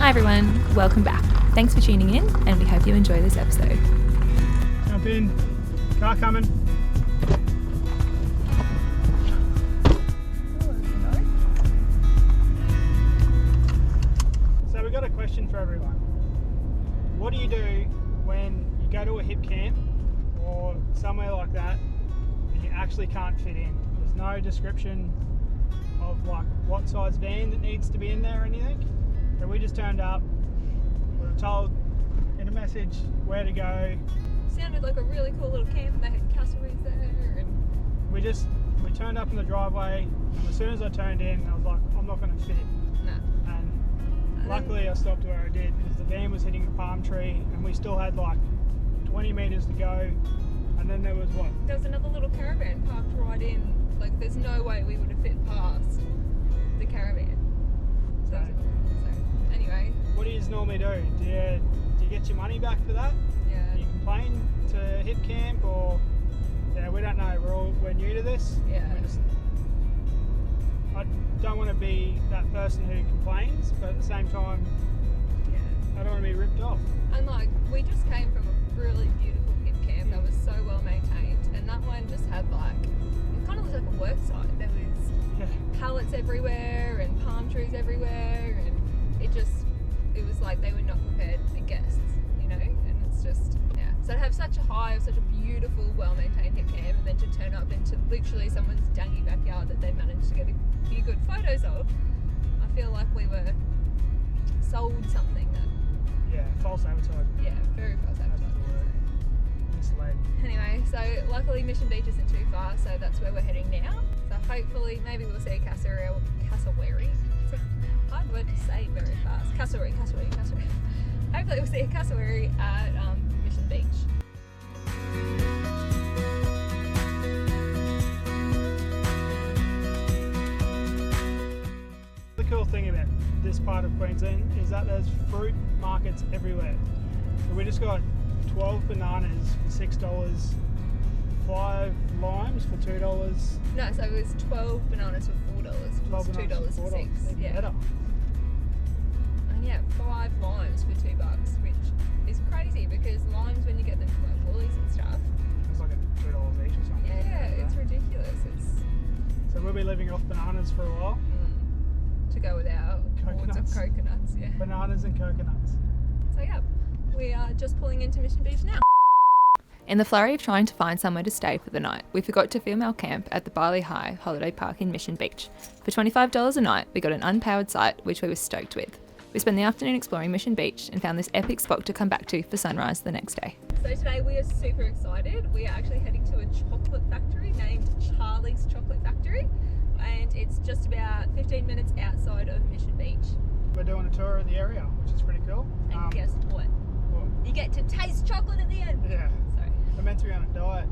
Hi everyone, welcome back. Thanks for tuning in and we hope you enjoy this episode. Jump in, car coming. So we've got a question for everyone. What do you do when you go to a hip camp or somewhere like that and you actually can't fit in? There's no description of like what size van that needs to be in there or anything. So we just turned up, we were told in a message where to go. Sounded like a really cool little camp. They had castleries there, and we turned up in the driveway, and as soon as I turned in, I was like, I'm not going to fit. no. And luckily I stopped where I did because the van was hitting a palm tree, and we still had like 20 metres to go. And then there was what? There was another little caravan parked right in. Like, there's no way we would have fit past the caravan. So anyway. What do you normally do? Do you get your money back for that? Yeah. Do you complain to HipCamp or? Yeah, we don't know. We're new to this. Yeah. I don't want to be that person who complains, but at the same time, Yeah. I don't want to be ripped off. And like, we just came from a really beautiful hip camp that was so well maintained, and that one just had like, it kind of looked like a work site. There was pallets everywhere and palm trees everywhere, and it was like they were not prepared for guests, you know. And it's just, yeah. So to have such a beautiful, well maintained hip camp, and then to turn up into literally someone's dangy backyard that they managed to get a few good photos of, I feel like we were sold something that. Yeah, false advertising. Yeah, very false advertising. Misled. Anyway, so luckily Mission Beach isn't too far, so that's where we're heading now. So hopefully, maybe we'll see a cassowary. It's a hard word to say very fast. Cassowary. Hopefully we'll see a cassowary at Mission Beach. The cool thing about this part of Queensland is that there's fruit markets everywhere. So we just got 12 bananas for $6, 5 limes for $2. No, so it was 12 bananas for $4. Plus $2 for $6. Yeah. Better. And yeah, 5 limes for $2, which is crazy because limes, when you get them from like Woolies and stuff, It's like $2 each or something. yeah, it's ridiculous. So we'll be living off bananas for a while. To go with our hordes of coconuts, yeah. Bananas and coconuts. So yeah, we are just pulling into Mission Beach now. In the flurry of trying to find somewhere to stay for the night, we forgot to film our camp at the Barley High Holiday Park in Mission Beach. For $25 a night, we got an unpowered site, which we were stoked with. We spent the afternoon exploring Mission Beach and found this epic spot to come back to for sunrise the next day. So today we are super excited. We are actually heading to a chocolate factory named Charlie's Chocolate Factory, and it's just about 15 minutes outside of Mission Beach. We're doing a tour of the area, which is pretty cool. And guess what? What? You get to taste chocolate at the end. Yeah. Sorry. We're meant to be on a diet.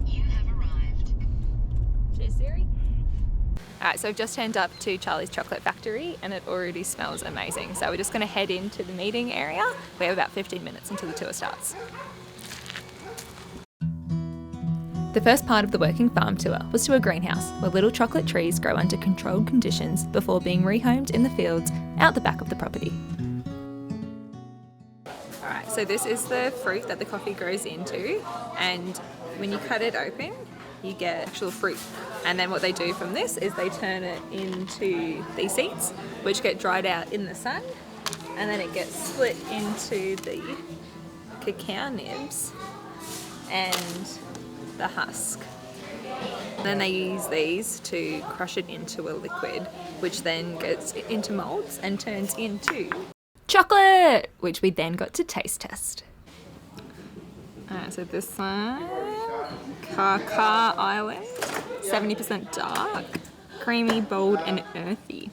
You have arrived. Cheers, Siri. Alright, so we've just turned up to Charlie's Chocolate Factory and it already smells amazing. So we're just going to head into the meeting area. We have about 15 minutes until the tour starts. The first part of the working farm tour was to a greenhouse where little chocolate trees grow under controlled conditions before being rehomed in the fields out the back of the property. Alright, so this is the fruit that the coffee grows into, and when you cut it open, you get actual fruit. And then what they do from this is they turn it into these seeds, which get dried out in the sun, and then it gets split into the cacao nibs and the husk. And then they use these to crush it into a liquid, which then gets into molds and turns into chocolate, which we then got to taste test. So this one, Kaka Island, 70% dark, creamy, bold and earthy.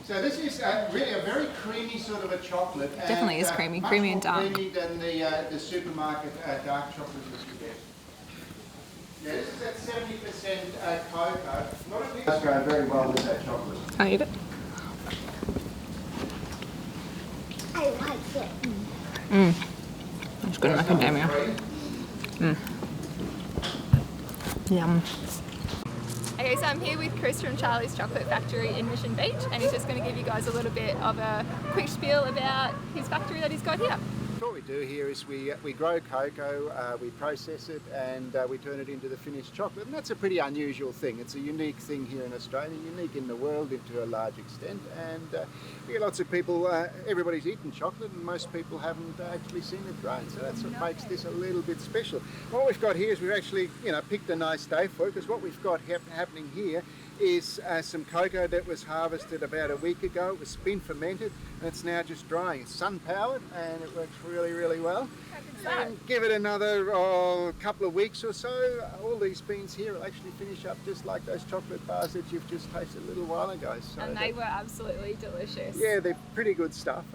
So this is really a very creamy sort of a chocolate. Definitely is creamy, creamy and dark. Much more creamy than the supermarket dark chocolate that you get. Yeah, this is at 70% cocoa. That's going very well with that chocolate. Can I eat it? I like it. It's good macadamia. Yum. Okay, so I'm here with Chris from Charlie's Chocolate Factory in Mission Beach, and he's just going to give you guys a little bit of a quick spiel about his factory that he's got here. What we do here is we grow cocoa, we process it, and we turn it into the finished chocolate. And that's a pretty unusual thing. It's a unique thing here in Australia, unique in the world to a large extent. And we get lots of people, everybody's eaten chocolate, and most people haven't actually seen it grown. So that's what makes this a little bit special. What we've got here is we've actually, picked a nice day for it, because what we've got happening here is some cocoa that was harvested about a week ago. It was spin fermented and it's now just drying. It's sun powered and it works really, really well. And give it another couple of weeks or so, all these beans here will actually finish up just like those chocolate bars that you've just tasted a little while ago. So And they were absolutely delicious. yeah, they're pretty good stuff.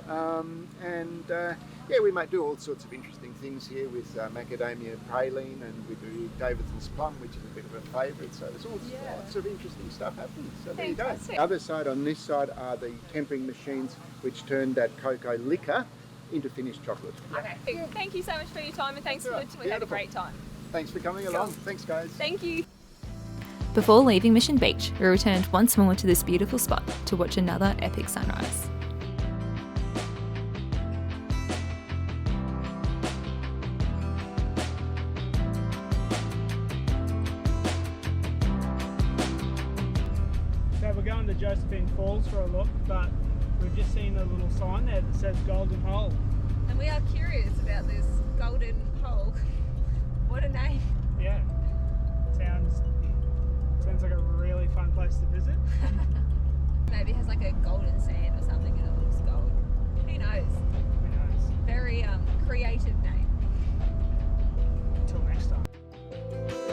Yeah, we might do all sorts of interesting things here with macadamia praline, and we do Davidson's plum, which is a bit of a favourite. So there's all sorts of interesting stuff happening. So there you go. Fantastic. The other side, on this side, are the tempering machines which turn that cocoa liquor into finished chocolate. Okay, thank you so much for your time, and thanks for That's all right. we had a Beautiful. great time. Thanks for coming along. Thanks, guys. Thank you. Before leaving Mission Beach, we returned once more to this beautiful spot to watch another epic sunrise. So we're going to Josephine Falls for a look, but we've just seen a little sign there that says Golden Hole. And we are curious about this golden hole. What a name. Yeah, sounds like a really fun place to visit. Maybe it has like a golden sand or something and it looks gold. Who knows? Who knows? Very creative name. Until next time.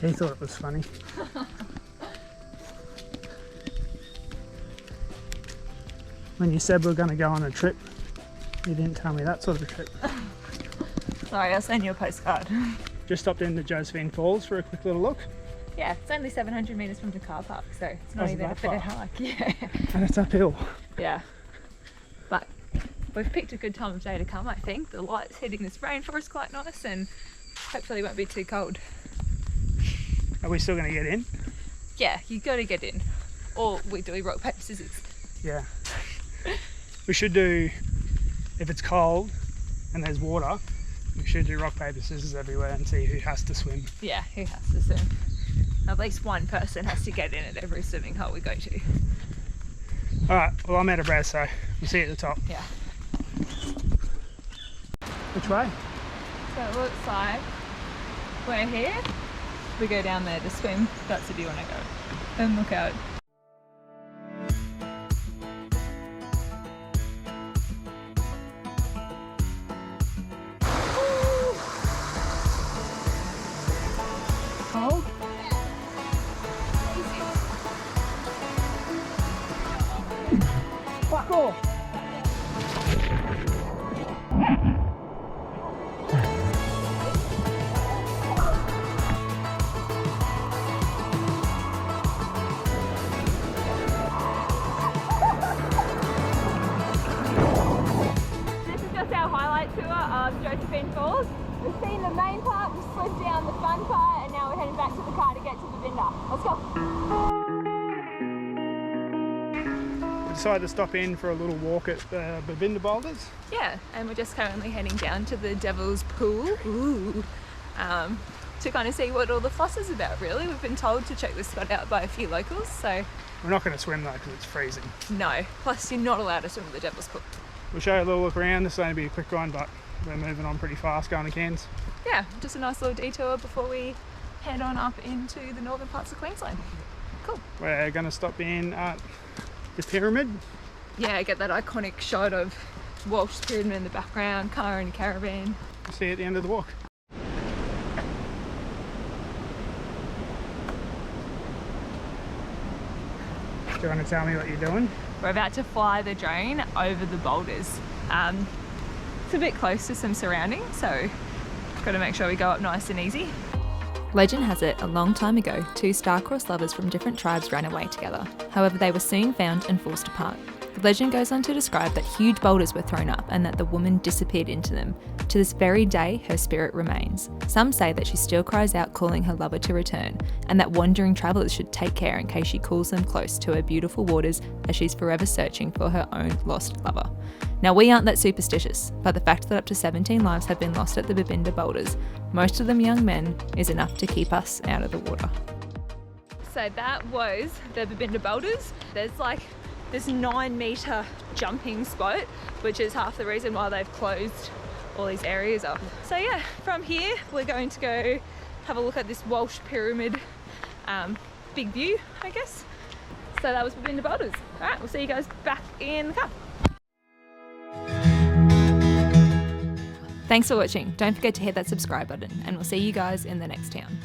He thought it was funny. When you said we were going to go on a trip, you didn't tell me that sort of a trip. Sorry, I'll send you a postcard. Just stopped into Josephine Falls for a quick little look. Yeah, it's only 700 metres from the car park, so it's Oh, not is even a that bad far? hike. Yeah. And it's uphill. Yeah. But we've picked a good time of day to come, I think. The light's hitting this rainforest quite nice, and hopefully it won't be too cold. Are we still going to get in? Yeah, you got to get in. Or we do rock, paper, scissors. Yeah. We should do, if it's cold and there's water, we should do rock, paper, scissors everywhere and see who has to swim. Yeah, who has to swim? At least one person has to get in at every swimming hole we go to. Alright, well I'm out of breath, so we'll see you at the top. Yeah. Which way? So it looks like we're here. We go down there to swim. That's if you want to go. And look out. Cold? Fuck off! This is just our highlight tour of Josephine Falls. We've seen the main part, we've slid down the fun part, and now we're heading back to the car to get to Babinda. Let's go. We decided to stop in for a little walk at Babinda Boulders. Yeah, and we're just currently heading down to the Devil's Pool. Ooh. To kind of see what all the fuss is about, really. We've been told to check this spot out by a few locals, so We're not going to swim though because it's freezing. no. Plus, you're not allowed to swim at the Devil's Pool. We'll show you a little look around. This is going to be a quick one, but we're moving on pretty fast going to Cairns. Yeah, just a nice little detour before we head on up into the northern parts of Queensland. Cool. We're going to stop in at the pyramid. Yeah, get that iconic shot of Walsh's Pyramid in the background, car and caravan. See you at the end of the walk. Do you want to tell me what you're doing? We're about to fly the drone over the boulders. It's a bit close to some surroundings, so got to make sure we go up nice and easy. Legend has it, a long time ago, two star-crossed lovers from different tribes ran away together. However, they were soon found and forced apart. The legend goes on to describe that huge boulders were thrown up and that the woman disappeared into them. To this very day, her spirit remains. Some say that she still cries out calling her lover to return, and that wandering travellers should take care in case she calls them close to her beautiful waters as she's forever searching for her own lost lover. Now, we aren't that superstitious, but the fact that up to 17 lives have been lost at the Babinda Boulders, most of them young men, is enough to keep us out of the water. So that was the Babinda Boulders. There's like this 9-metre jumping spot, which is half the reason why they've closed all these areas up. So yeah, from here we're going to go have a look at this Walsh Pyramid big view, I guess. So that was Babinda Boulders. Alright, we'll see you guys back in the car. Thanks for watching. Don't forget to hit that subscribe button, and we'll see you guys in the next town.